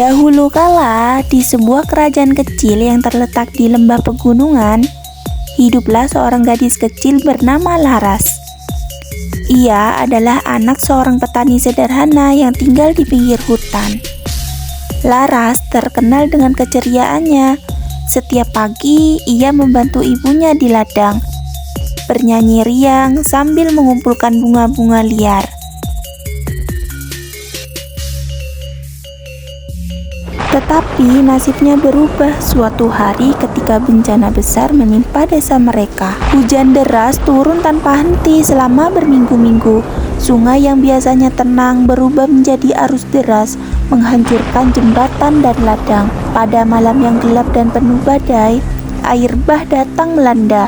Dahulu kala, di sebuah kerajaan kecil yang terletak di lembah pegunungan, hiduplah seorang gadis kecil bernama Laras. Ia adalah anak seorang petani sederhana yang tinggal di pinggir hutan. Laras terkenal dengan keceriaannya. Setiap pagi, ia membantu ibunya di ladang, bernyanyi riang sambil mengumpulkan bunga-bunga liar. Tetapi nasibnya berubah suatu hari ketika bencana besar menimpa desa mereka. Hujan deras turun tanpa henti selama berminggu-minggu. Sungai yang biasanya tenang berubah menjadi arus deras, menghancurkan jembatan dan ladang. Pada malam yang gelap dan penuh badai, air bah datang melanda.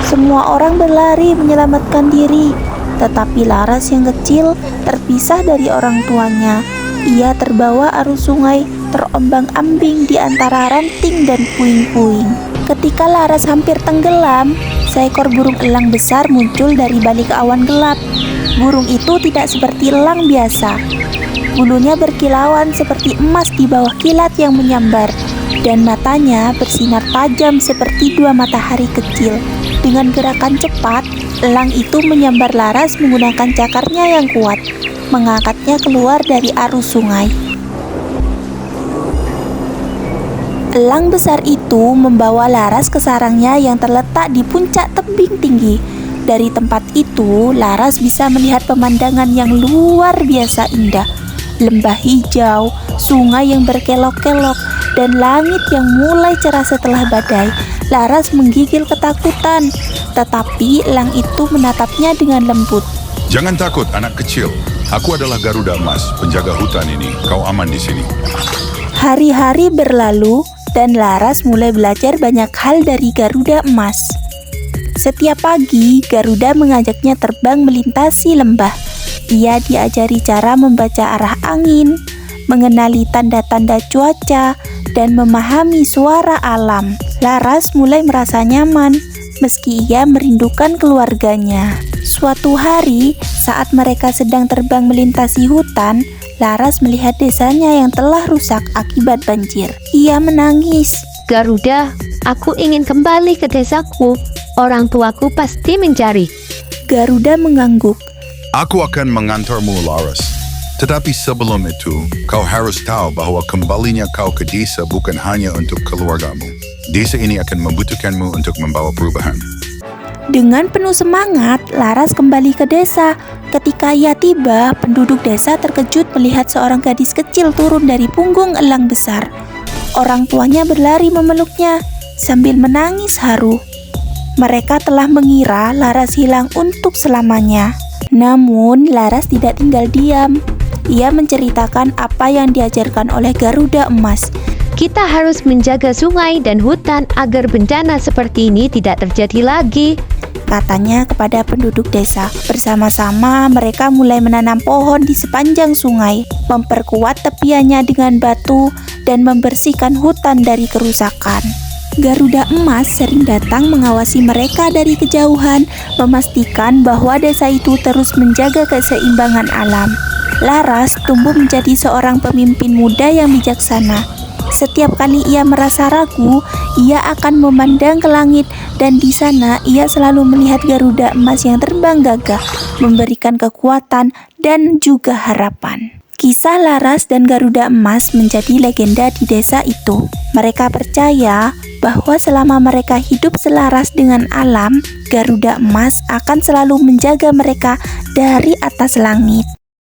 Semua orang berlari menyelamatkan diri, tetapi Laras yang kecil terpisah dari orang tuanya. Ia terbawa arus sungai, terombang-ambing di antara ranting dan puing-puing. Ketika Laras hampir tenggelam, seekor burung elang besar muncul dari balik awan gelap. Burung itu tidak seperti elang biasa. Bulunya berkilauan seperti emas di bawah kilat yang menyambar, dan matanya bersinar tajam seperti dua matahari kecil. Dengan gerakan cepat, elang itu menyambar Laras menggunakan cakarnya yang kuat, mengangkatnya keluar dari arus sungai. Elang besar itu membawa Laras ke sarangnya yang terletak di puncak tebing tinggi. Dari tempat itu, Laras bisa melihat pemandangan yang luar biasa indah. Lembah hijau, sungai yang berkelok-kelok, dan langit yang mulai cerah setelah badai. Laras menggigil ketakutan, tetapi elang itu menatapnya dengan lembut. Jangan takut, anak kecil. Aku adalah Garuda Emas, penjaga hutan ini. Kau aman di sini. Hari-hari berlalu, dan Laras mulai belajar banyak hal dari Garuda Emas. Setiap pagi, Garuda mengajaknya terbang melintasi lembah. Ia diajari cara membaca arah angin, mengenali tanda-tanda cuaca, dan memahami suara alam. Laras mulai merasa nyaman, meski ia merindukan keluarganya. Suatu hari, saat mereka sedang terbang melintasi hutan, Laras melihat desanya yang telah rusak akibat banjir. Ia menangis. Garuda, aku ingin kembali ke desaku. Orang tuaku pasti mencari. Garuda mengangguk. Aku akan mengantarmu, Laras. Tetapi sebelum itu, kau harus tahu bahwa kembalinya kau ke desa bukan hanya untuk keluargamu. Desa ini akan membutuhkanmu untuk membawa perubahan. Dengan penuh semangat, Laras kembali ke desa. Ketika ia tiba, penduduk desa terkejut melihat seorang gadis kecil turun dari punggung elang besar. Orang tuanya berlari memeluknya sambil menangis haru. Mereka telah mengira Laras hilang untuk selamanya. Namun, Laras tidak tinggal diam. Ia menceritakan apa yang diajarkan oleh Garuda Emas. Kita harus menjaga sungai dan hutan agar bencana seperti ini tidak terjadi lagi, katanya kepada penduduk desa. Bersama-sama mereka mulai menanam pohon di sepanjang sungai, memperkuat tepiannya dengan batu, dan membersihkan hutan dari kerusakan. Garuda Emas sering datang mengawasi mereka dari kejauhan, memastikan bahwa desa itu terus menjaga keseimbangan alam. Laras tumbuh menjadi seorang pemimpin muda yang bijaksana. Setiap kali ia merasa ragu, ia akan memandang ke langit, dan di sana ia selalu melihat Garuda Emas yang terbang gagah, memberikan kekuatan dan juga harapan. Kisah Laras dan Garuda Emas menjadi legenda di desa itu. Mereka percaya bahwa selama mereka hidup selaras dengan alam, Garuda Emas akan selalu menjaga mereka dari atas langit.